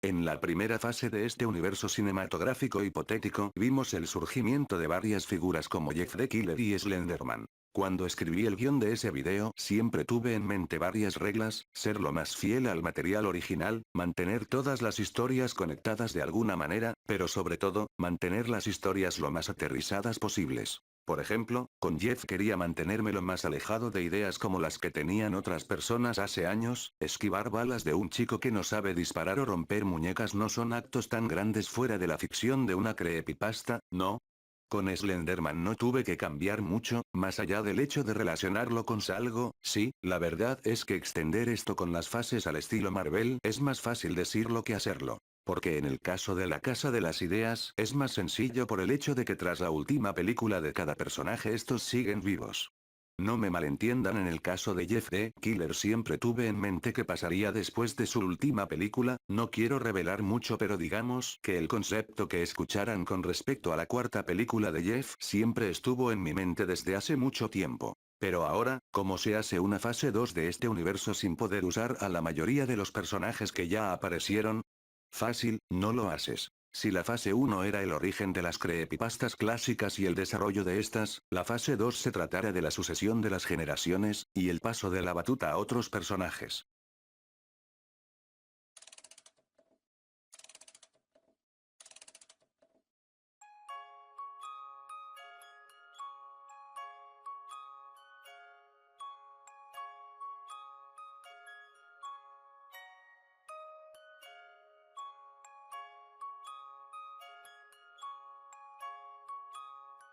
En la primera fase de este universo cinematográfico hipotético, vimos el surgimiento de varias figuras como Jeff the Killer y Slenderman. Cuando escribí el guión de ese video, siempre tuve en mente varias reglas: ser lo más fiel al material original, mantener todas las historias conectadas de alguna manera, pero sobre todo, mantener las historias lo más aterrizadas posibles. Por ejemplo, con Jeff quería mantenerme lo más alejado de ideas como las que tenían otras personas hace años. Esquivar balas de un chico que no sabe disparar o romper muñecas no son actos tan grandes fuera de la ficción de una creepypasta, ¿no? Con Slenderman no tuve que cambiar mucho, más allá del hecho de relacionarlo con algo. Sí, la verdad es que extender esto con las fases al estilo Marvel es más fácil decirlo que hacerlo. Porque en el caso de la Casa de las Ideas es más sencillo por el hecho de que tras la última película de cada personaje estos siguen vivos. No me malentiendan, en el caso de Jeff the Killer siempre tuve en mente qué pasaría después de su última película. No quiero revelar mucho, pero digamos que el concepto que escucharan con respecto a la cuarta película de Jeff siempre estuvo en mi mente desde hace mucho tiempo. Pero ahora, ¿cómo se hace una fase 2 de este universo sin poder usar a la mayoría de los personajes que ya aparecieron? Fácil, no lo haces. Si la fase 1 era el origen de las creepypastas clásicas y el desarrollo de estas, la fase 2 se tratará de la sucesión de las generaciones, y el paso de la batuta a otros personajes.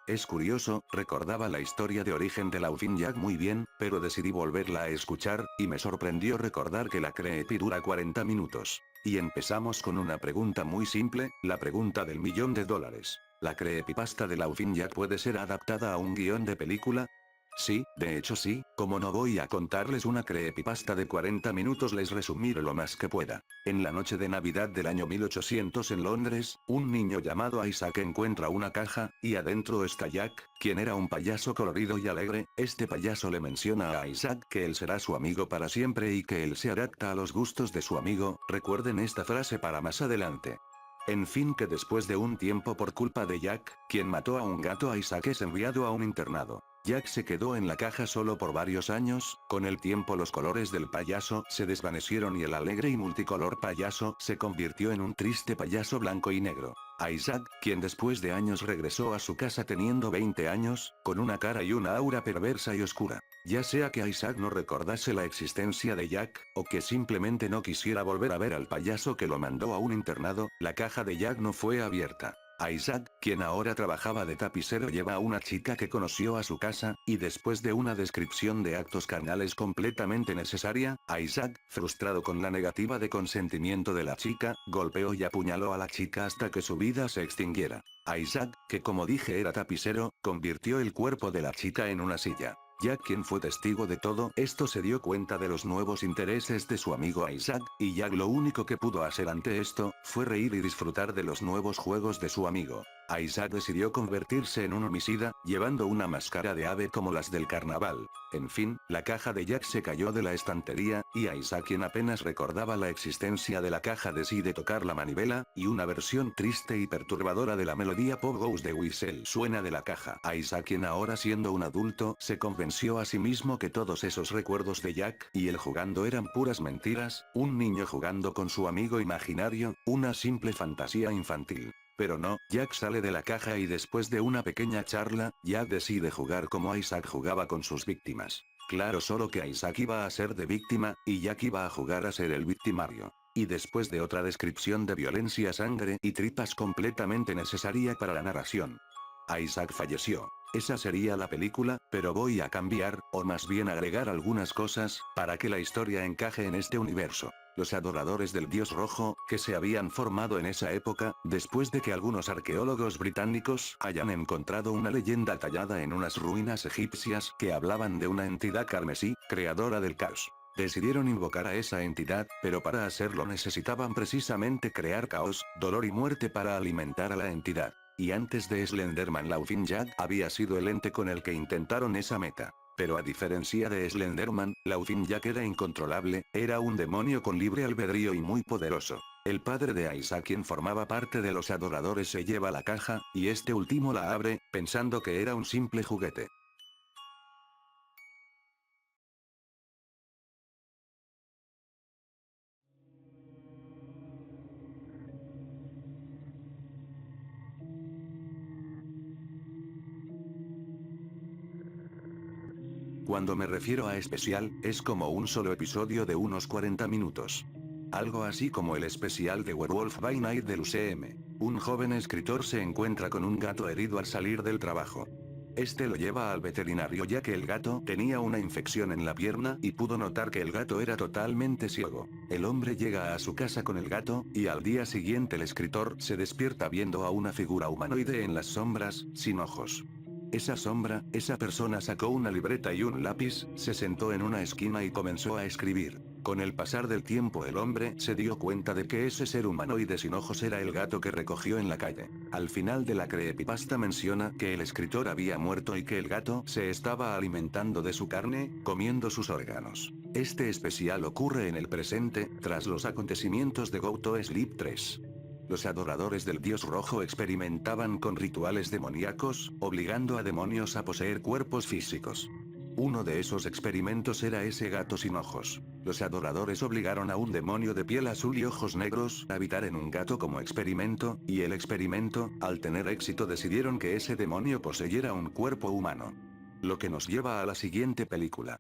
Es curioso, recordaba la historia de origen de Laughing Jack muy bien, pero decidí volverla a escuchar, y me sorprendió recordar que la creepy dura 40 minutos. Y empezamos con una pregunta muy simple, la pregunta del $1.000.000. ¿La creepypasta de Laughing Jack puede ser adaptada a un guión de película? Sí, de hecho sí. Como no voy a contarles una creepypasta de 40 minutos, les resumiré lo más que pueda. En la noche de Navidad del año 1800 en Londres, un niño llamado Isaac encuentra una caja, y adentro está Jack, quien era un payaso colorido y alegre. Este payaso le menciona a Isaac que él será su amigo para siempre y que él se adapta a los gustos de su amigo. Recuerden esta frase para más adelante. En fin, que después de un tiempo, por culpa de Jack, quien mató a un gato, Isaac es enviado a un internado. Jack se quedó en la caja solo por varios años. Con el tiempo los colores del payaso se desvanecieron y el alegre y multicolor payaso se convirtió en un triste payaso blanco y negro. Isaac, quien después de años regresó a su casa teniendo 20 años, con una cara y una aura perversa y oscura. Ya sea que Isaac no recordase la existencia de Jack, o que simplemente no quisiera volver a ver al payaso que lo mandó a un internado, la caja de Jack no fue abierta. Isaac, quien ahora trabajaba de tapicero, lleva a una chica que conoció a su casa, y después de una descripción de actos carnales completamente necesaria, Isaac, frustrado con la negativa de consentimiento de la chica, golpeó y apuñaló a la chica hasta que su vida se extinguiera. Isaac, que como dije era tapicero, convirtió el cuerpo de la chica en una silla. Jack, quien fue testigo de todo esto, se dio cuenta de los nuevos intereses de su amigo Isaac, y Jack lo único que pudo hacer ante esto, fue reír y disfrutar de los nuevos juegos de su amigo. Isaac decidió convertirse en un homicida, llevando una máscara de ave como las del carnaval. En fin, la caja de Jack se cayó de la estantería, y Isaac, quien apenas recordaba la existencia de la caja, decide tocar la manivela, y una versión triste y perturbadora de la melodía Pop Goes the Whistle suena de la caja. Isaac, quien ahora siendo un adulto, se convenció a sí mismo que todos esos recuerdos de Jack y él jugando eran puras mentiras, un niño jugando con su amigo imaginario, una simple fantasía infantil. Pero no, Jack sale de la caja y después de una pequeña charla, Jack decide jugar como Isaac jugaba con sus víctimas. Claro, solo que Isaac iba a ser de víctima, y Jack iba a jugar a ser el victimario. Y después de otra descripción de violencia, sangre y tripas completamente necesaria para la narración, Isaac falleció. Esa sería la película, pero voy a cambiar, o más bien agregar algunas cosas, para que la historia encaje en este universo. Los adoradores del dios rojo, que se habían formado en esa época, después de que algunos arqueólogos británicos hayan encontrado una leyenda tallada en unas ruinas egipcias que hablaban de una entidad carmesí, creadora del caos. Decidieron invocar a esa entidad, pero para hacerlo necesitaban precisamente crear caos, dolor y muerte para alimentar a la entidad. Y antes de Slenderman, Laughing Jack había sido el ente con el que intentaron esa meta. Pero a diferencia de Slenderman, Laughing Jack era incontrolable, era un demonio con libre albedrío y muy poderoso. El padre de Isaac, quien formaba parte de los adoradores, se lleva la caja, y este último la abre, pensando que era un simple juguete. Cuando me refiero a especial, es como un solo episodio de unos 40 minutos. Algo así como el especial de Werewolf by Night del UCM. Un joven escritor se encuentra con un gato herido al salir del trabajo. Este lo lleva al veterinario ya que el gato tenía una infección en la pierna y pudo notar que el gato era totalmente ciego. El hombre llega a su casa con el gato, y al día siguiente el escritor se despierta viendo a una figura humanoide en las sombras, sin ojos. Esa sombra, esa persona sacó una libreta y un lápiz, se sentó en una esquina y comenzó a escribir. Con el pasar del tiempo el hombre se dio cuenta de que ese ser humanoide sin ojos era el gato que recogió en la calle. Al final de la creepypasta menciona que el escritor había muerto y que el gato se estaba alimentando de su carne, comiendo sus órganos. Este especial ocurre en el presente, tras los acontecimientos de Go to Sleep 3. Los adoradores del dios rojo experimentaban con rituales demoníacos, obligando a demonios a poseer cuerpos físicos. Uno de esos experimentos era ese gato sin ojos. Los adoradores obligaron a un demonio de piel azul y ojos negros a habitar en un gato como experimento, y el experimento, al tener éxito, decidieron que ese demonio poseyera un cuerpo humano. Lo que nos lleva a la siguiente película.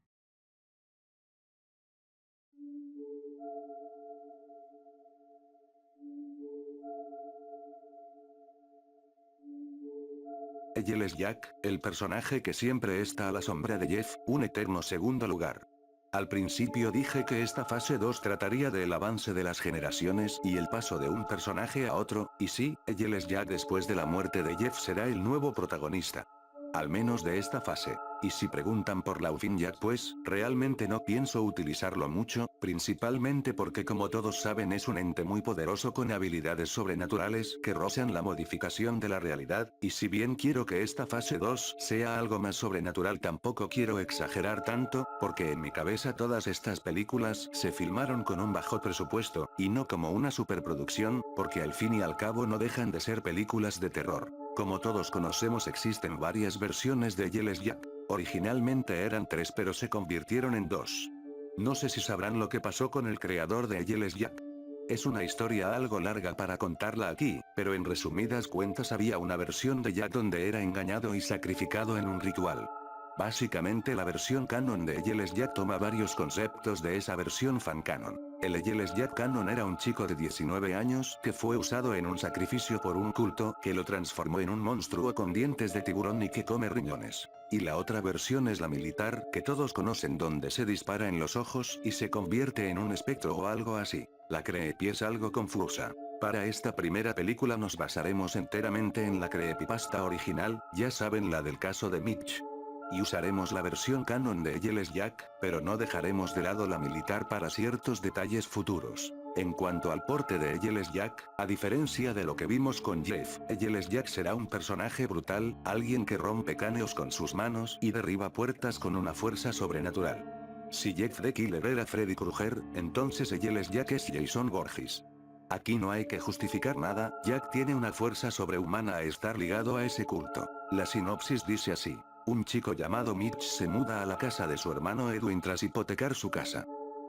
Él es Jack, el personaje que siempre está a la sombra de Jeff, un eterno segundo lugar. Al principio dije que esta fase 2 trataría del avance de las generaciones y el paso de un personaje a otro, y sí, él es Jack después de la muerte de Jeff será el nuevo protagonista. Al menos de esta fase. Y si preguntan por Laufin Jack, pues, realmente no pienso utilizarlo mucho, principalmente porque como todos saben es un ente muy poderoso con habilidades sobrenaturales que rozan la modificación de la realidad, y si bien quiero que esta fase 2 sea algo más sobrenatural tampoco quiero exagerar tanto, porque en mi cabeza todas estas películas se filmaron con un bajo presupuesto, y no como una superproducción, porque al fin y al cabo no dejan de ser películas de terror. Como todos conocemos existen varias versiones de Yellow Jack. Originalmente eran 3 pero se convirtieron en 2. No sé si sabrán lo que pasó con el creador de Yellow Jack. Es una historia algo larga para contarla aquí, pero en resumidas cuentas había una versión de Jack donde era engañado y sacrificado en un ritual. Básicamente la versión canon de Yellow Jack toma varios conceptos de esa versión fan canon. El Yellow Jack canon era un chico de 19 años que fue usado en un sacrificio por un culto que lo transformó en un monstruo con dientes de tiburón y que come riñones. Y la otra versión es la militar que todos conocen donde se dispara en los ojos y se convierte en un espectro o algo así. La creepy es algo confusa. Para esta primera película nos basaremos enteramente en la creepypasta original, ya saben, la del caso de Mitch. Y usaremos la versión canon de Yellow Jack, pero no dejaremos de lado la militar para ciertos detalles futuros. En cuanto al porte de Yellow Jack, a diferencia de lo que vimos con Jeff, Yellow Jack será un personaje brutal, alguien que rompe cráneos con sus manos y derriba puertas con una fuerza sobrenatural. Si Jeff the Killer era Freddy Krueger, entonces Yellow Jack es Jason Voorhees. Aquí no hay que justificar nada, Jack tiene una fuerza sobrehumana a estar ligado a ese culto. La sinopsis dice así. Un chico llamado Mitch se muda a la casa de su hermano Edwin tras hipotecar su casa.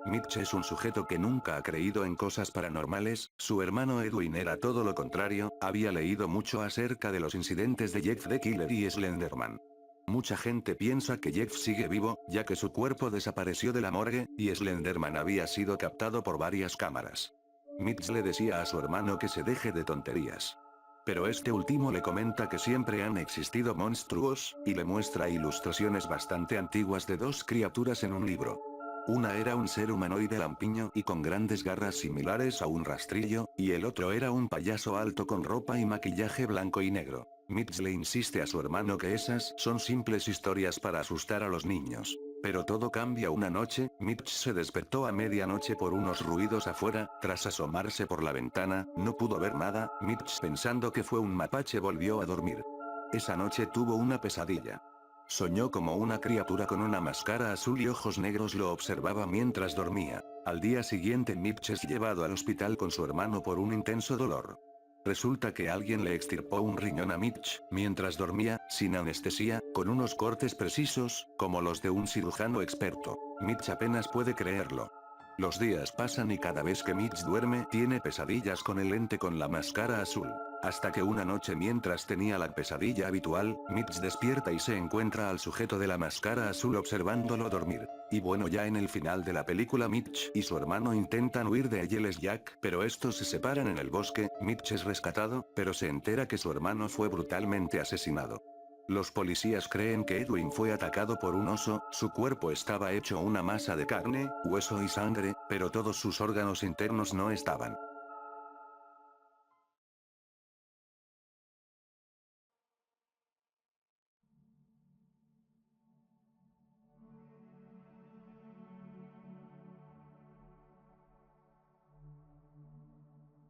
Mitch es un sujeto que nunca ha creído en cosas paranormales, su hermano Edwin era todo lo contrario, había leído mucho acerca de los incidentes de Jeff the Killer y Slenderman. Mucha gente piensa que Jeff sigue vivo, ya que su cuerpo desapareció de la morgue, y Slenderman había sido captado por varias cámaras. Mitch le decía a su hermano que se deje de tonterías. Pero este último le comenta que siempre han existido monstruos, y le muestra ilustraciones bastante antiguas de dos criaturas en un libro. Una era un ser humanoide lampiño y con grandes garras similares a un rastrillo, y el otro era un payaso alto con ropa y maquillaje blanco y negro. Mitch le insiste a su hermano que esas son simples historias para asustar a los niños. Pero todo cambia una noche, Mitch se despertó a medianoche por unos ruidos afuera, tras asomarse por la ventana, no pudo ver nada, Mitch pensando que fue un mapache volvió a dormir. Esa noche tuvo una pesadilla. Soñó como una criatura con una máscara azul y ojos negros lo observaba mientras dormía. Al día siguiente Mitch es llevado al hospital con su hermano por un intenso dolor. Resulta que alguien le extirpó un riñón a Mitch, mientras dormía, sin anestesia, con unos cortes precisos, como los de un cirujano experto. Mitch apenas puede creerlo. Los días pasan y cada vez que Mitch duerme tiene pesadillas con el ente con la máscara azul. Hasta que una noche mientras tenía la pesadilla habitual, Mitch despierta y se encuentra al sujeto de la máscara azul observándolo dormir. Y bueno, ya en el final de la película Mitch y su hermano intentan huir de Giles Jack, pero estos se separan en el bosque. Mitch es rescatado, pero se entera que su hermano fue brutalmente asesinado. Los policías creen que Edwin fue atacado por un oso, su cuerpo estaba hecho una masa de carne, hueso y sangre, pero todos sus órganos internos no estaban.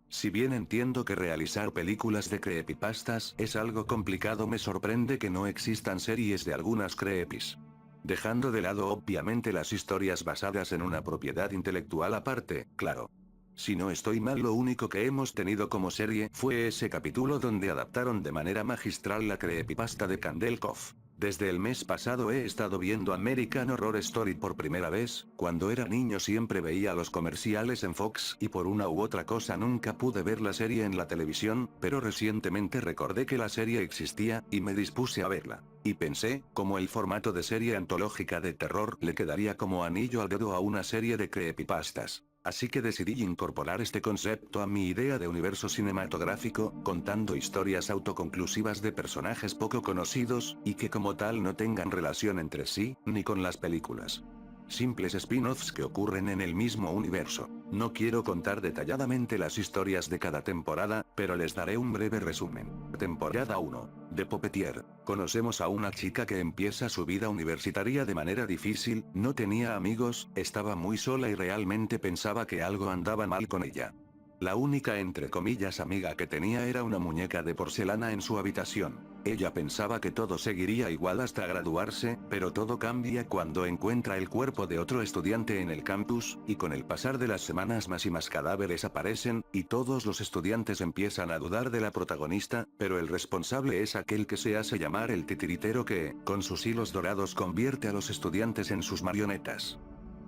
Si bien entiendo que realizar películas de creepypastas es algo complicado, me sorprende que no existan series de algunas creepys. Dejando de lado obviamente las historias basadas en una propiedad intelectual aparte, claro. Si no estoy mal, lo único que hemos tenido como serie fue ese capítulo donde adaptaron de manera magistral la creepypasta de Candle Cove. Desde el mes pasado he estado viendo American Horror Story por primera vez. Cuando era niño siempre veía los comerciales en Fox y por una u otra cosa nunca pude ver la serie en la televisión, pero recientemente recordé que la serie existía, y me dispuse a verla. Y pensé, como el formato de serie antológica de terror le quedaría como anillo al dedo a una serie de creepypastas. Así que decidí incorporar este concepto a mi idea de universo cinematográfico, contando historias autoconclusivas de personajes poco conocidos, y que como tal no tengan relación entre sí, ni con las películas. Simples spin-offs que ocurren en el mismo universo. No quiero contar detalladamente las historias de cada temporada, pero les daré un breve resumen. Temporada 1. De Puppeteer. Conocemos a una chica que empieza su vida universitaria de manera difícil, no tenía amigos, estaba muy sola y realmente pensaba que algo andaba mal con ella. La única entre comillas amiga que tenía era una muñeca de porcelana en su habitación. Ella pensaba que todo seguiría igual hasta graduarse, pero todo cambia cuando encuentra el cuerpo de otro estudiante en el campus, y con el pasar de las semanas más y más cadáveres aparecen, y todos los estudiantes empiezan a dudar de la protagonista, pero el responsable es aquel que se hace llamar el titiritero que, con sus hilos dorados, convierte a los estudiantes en sus marionetas.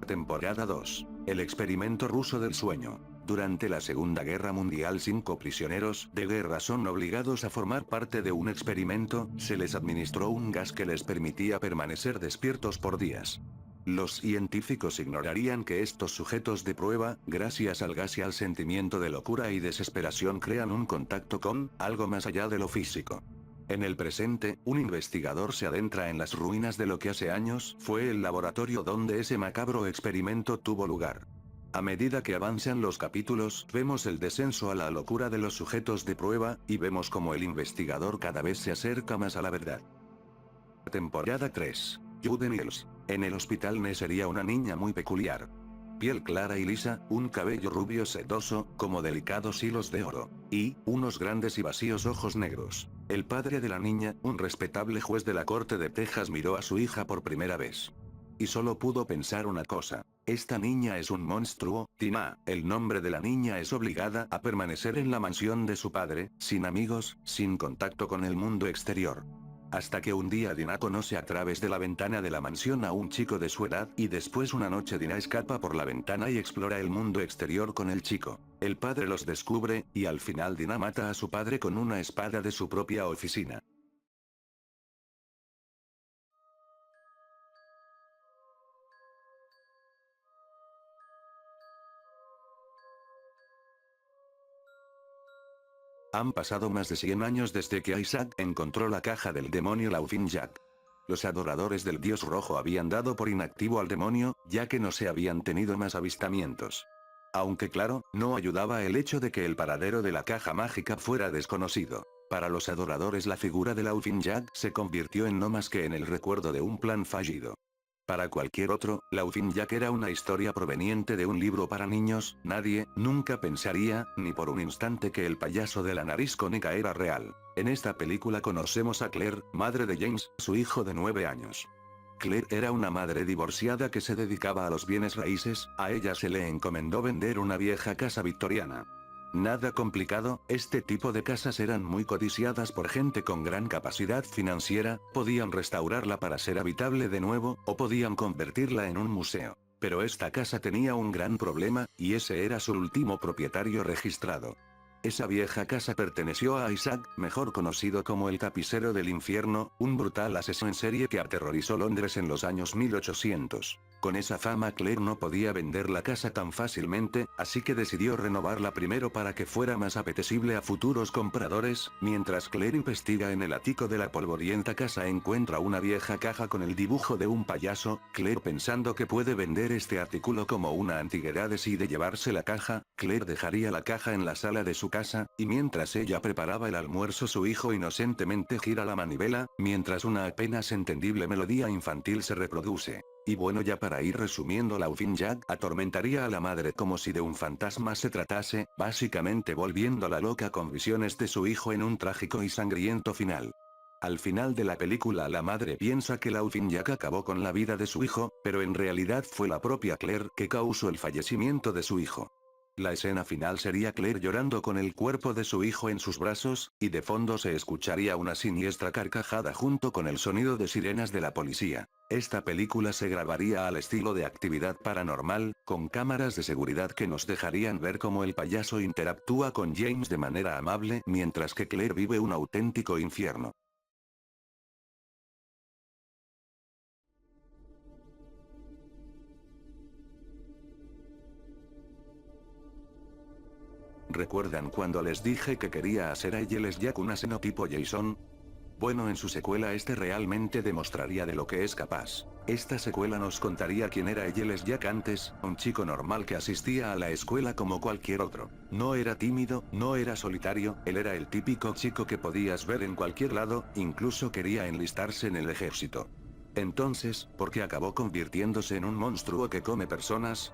Temporada 2. El experimento ruso del sueño. Durante la Segunda Guerra Mundial 5 prisioneros de guerra son obligados a formar parte de un experimento, se les administró un gas que les permitía permanecer despiertos por días. Los científicos ignorarían que estos sujetos de prueba, gracias al gas y al sentimiento de locura y desesperación, crean un contacto con algo más allá de lo físico. En el presente, un investigador se adentra en las ruinas de lo que hace años fue el laboratorio donde ese macabro experimento tuvo lugar. A medida que avanzan los capítulos, vemos el descenso a la locura de los sujetos de prueba, y vemos cómo el investigador cada vez se acerca más a la verdad. Temporada 3. Jude Niels. En el hospital Ness sería una niña muy peculiar. Piel clara y lisa, un cabello rubio sedoso, como delicados hilos de oro, y unos grandes y vacíos ojos negros. El padre de la niña, un respetable juez de la corte de Texas, miró a su hija por primera vez. Y solo pudo pensar una cosa. Esta niña es un monstruo. Tina, el nombre de la niña, es obligada a permanecer en la mansión de su padre, sin amigos, sin contacto con el mundo exterior. Hasta que un día Dina conoce a través de la ventana de la mansión a un chico de su edad, y después una noche Dina escapa por la ventana y explora el mundo exterior con el chico. El padre los descubre, y al final Dina mata a su padre con una espada de su propia oficina. Han pasado más de 100 años desde que Isaac encontró la caja del demonio Laufin Jack. Los adoradores del dios rojo habían dado por inactivo al demonio, ya que no se habían tenido más avistamientos. Aunque claro, no ayudaba el hecho de que el paradero de la caja mágica fuera desconocido. Para los adoradores la figura de Laufin Jack se convirtió en no más que en el recuerdo de un plan fallido. Para cualquier otro, Laufin Jack era una historia proveniente de un libro para niños. Nadie, nunca pensaría, ni por un instante, que el payaso de la nariz cónica era real. En esta película conocemos a Claire, madre de James, su hijo de 9 años. Claire era una madre divorciada que se dedicaba a los bienes raíces, a ella se le encomendó vender una vieja casa victoriana. Nada complicado, este tipo de casas eran muy codiciadas por gente con gran capacidad financiera, podían restaurarla para ser habitable de nuevo, o podían convertirla en un museo. Pero esta casa tenía un gran problema, y ese era su último propietario registrado. Esa vieja casa perteneció a Isaac, mejor conocido como el tapicero del infierno, un brutal asesino en serie que aterrorizó Londres en los años 1800. Con esa fama Claire no podía vender la casa tan fácilmente, así que decidió renovarla primero para que fuera más apetecible a futuros compradores. Mientras Claire investiga en el ático de la polvorienta casa encuentra una vieja caja con el dibujo de un payaso. Claire, pensando que puede vender este artículo como una antigüedad, decide llevarse la caja. Claire dejaría la caja en la sala de su casa, y mientras ella preparaba el almuerzo su hijo inocentemente gira la manivela, mientras una apenas entendible melodía infantil se reproduce. Y bueno, ya para ir resumiendo, Laufin Jack atormentaría a la madre como si de un fantasma se tratase, básicamente volviéndola loca con visiones de su hijo en un trágico y sangriento final. Al final de la película la madre piensa que Laufin Jack acabó con la vida de su hijo, pero en realidad fue la propia Claire que causó el fallecimiento de su hijo. La escena final sería Claire llorando con el cuerpo de su hijo en sus brazos, y de fondo se escucharía una siniestra carcajada junto con el sonido de sirenas de la policía. Esta película se grabaría al estilo de Actividad Paranormal, con cámaras de seguridad que nos dejarían ver cómo el payaso interactúa con James de manera amable mientras que Claire vive un auténtico infierno. ¿Recuerdan cuando les dije que quería hacer a Giles Jack un asesino tipo Jason? Bueno, en su secuela este realmente demostraría de lo que es capaz. Esta secuela nos contaría quién era Giles Jack antes, un chico normal que asistía a la escuela como cualquier otro. No era tímido, no era solitario, él era el típico chico que podías ver en cualquier lado, incluso quería enlistarse en el ejército. Entonces, ¿por qué acabó convirtiéndose en un monstruo que come personas?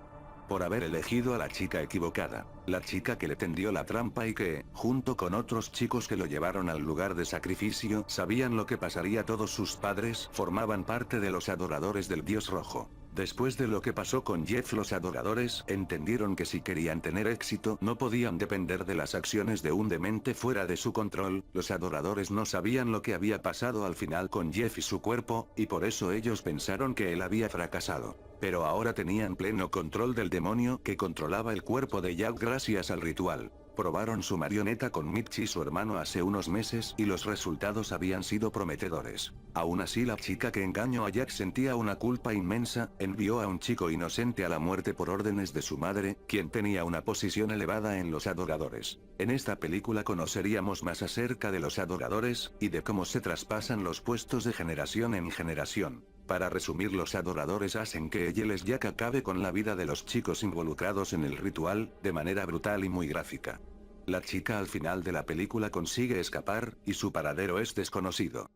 Por haber elegido a la chica equivocada, la chica que le tendió la trampa y que, junto con otros chicos que lo llevaron al lugar de sacrificio, sabían lo que pasaría. Todos sus padres formaban parte de los adoradores del Dios Rojo. Después de lo que pasó con Jeff, los adoradores entendieron que si querían tener éxito no podían depender de las acciones de un demente fuera de su control. Los adoradores no sabían lo que había pasado al final con Jeff y su cuerpo, y por eso ellos pensaron que él había fracasado. Pero ahora tenían pleno control del demonio que controlaba el cuerpo de Jack gracias al ritual. Probaron su marioneta con Mitch y su hermano hace unos meses y los resultados habían sido prometedores. Aún así, la chica que engañó a Jack sentía una culpa inmensa, envió a un chico inocente a la muerte por órdenes de su madre, quien tenía una posición elevada en los adoradores. En esta película conoceríamos más acerca de los adoradores, y de cómo se traspasan los puestos de generación en generación. Para resumir, los adoradores hacen que Giles Jack acabe con la vida de los chicos involucrados en el ritual, de manera brutal y muy gráfica. La chica al final de la película consigue escapar, y su paradero es desconocido.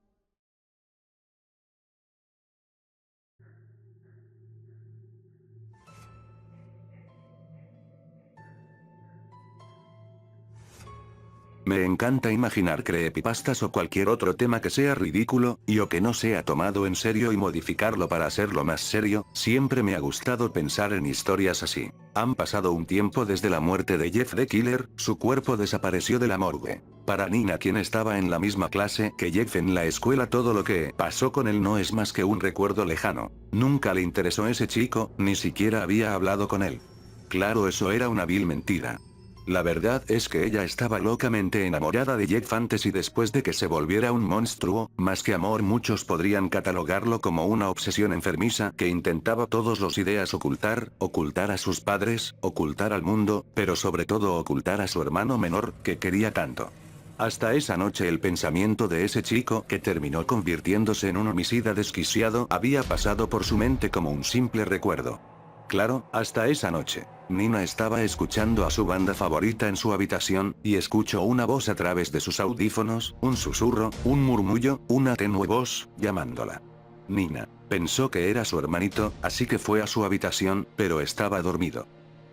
Me encanta imaginar creepypastas o cualquier otro tema que sea ridículo, y o que no sea tomado en serio y modificarlo para hacerlo más serio. Siempre me ha gustado pensar en historias así. Han pasado un tiempo desde la muerte de Jeff the Killer, su cuerpo desapareció de la morgue. Para Nina, quien estaba en la misma clase que Jeff en la escuela, todo lo que pasó con él no es más que un recuerdo lejano. Nunca le interesó ese chico, ni siquiera había hablado con él. Claro, eso era una vil mentira. La verdad es que ella estaba locamente enamorada de Jack Fantasy después de que se volviera un monstruo. Más que amor, muchos podrían catalogarlo como una obsesión enfermiza que intentaba todos los días ocultar a sus padres, ocultar al mundo, pero sobre todo ocultar a su hermano menor, que quería tanto. Hasta esa noche el pensamiento de ese chico, que terminó convirtiéndose en un homicida desquiciado, había pasado por su mente como un simple recuerdo. Claro, hasta esa noche. Nina estaba escuchando a su banda favorita en su habitación, y escuchó una voz a través de sus audífonos, un susurro, un murmullo, una tenue voz, llamándola. Nina pensó que era su hermanito, así que fue a su habitación, pero estaba dormido.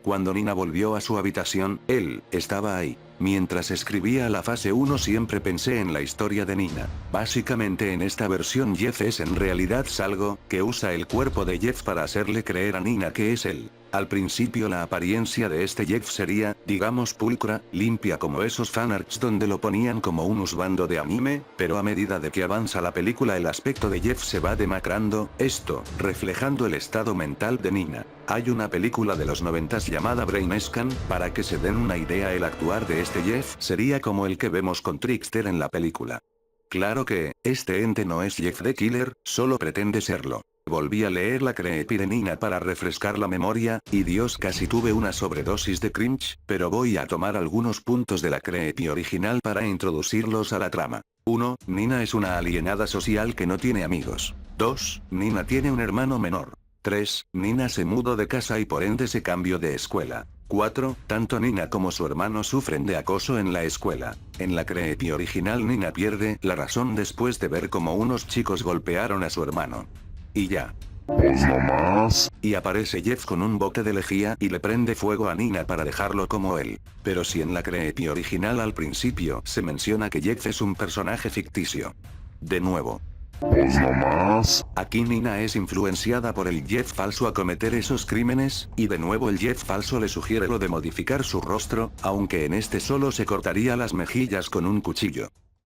Cuando Nina volvió a su habitación, él estaba ahí. Mientras escribía la fase 1 siempre pensé en la historia de Nina. Básicamente en esta versión Jeff es en realidad Salgo, que usa el cuerpo de Jeff para hacerle creer a Nina que es él. Al principio la apariencia de este Jeff sería, digamos pulcra, limpia como esos fanarts donde lo ponían como un husbando de anime, pero a medida de que avanza la película el aspecto de Jeff se va demacrando, esto, reflejando el estado mental de Nina. Hay una película de los 90 llamada Brain Scan, para que se den una idea el actuar de este Jeff sería como el que vemos con Trickster en la película. Claro que, este ente no es Jeff the Killer, solo pretende serlo. Volví a leer la creepy de Nina para refrescar la memoria, y Dios casi tuve una sobredosis de cringe, pero voy a tomar algunos puntos de la creepy original para introducirlos a la trama. 1. Nina es una alienada social que no tiene amigos. 2. Nina tiene un hermano menor. 3. Nina se mudó de casa y por ende se cambió de escuela. 4. Tanto Nina como su hermano sufren de acoso en la escuela. En la creepy original Nina pierde la razón después de ver cómo unos chicos golpearon a su hermano. Y ya. Pues no más. Y aparece Jeff con un bote de lejía y le prende fuego a Nina para dejarlo como él. Pero si en la creepy original al principio se menciona que Jeff es un personaje ficticio. De nuevo. Pues no más. Aquí Nina es influenciada por el Jeff falso a cometer esos crímenes, y de nuevo el Jeff falso le sugiere lo de modificar su rostro, aunque en este solo se cortaría las mejillas con un cuchillo.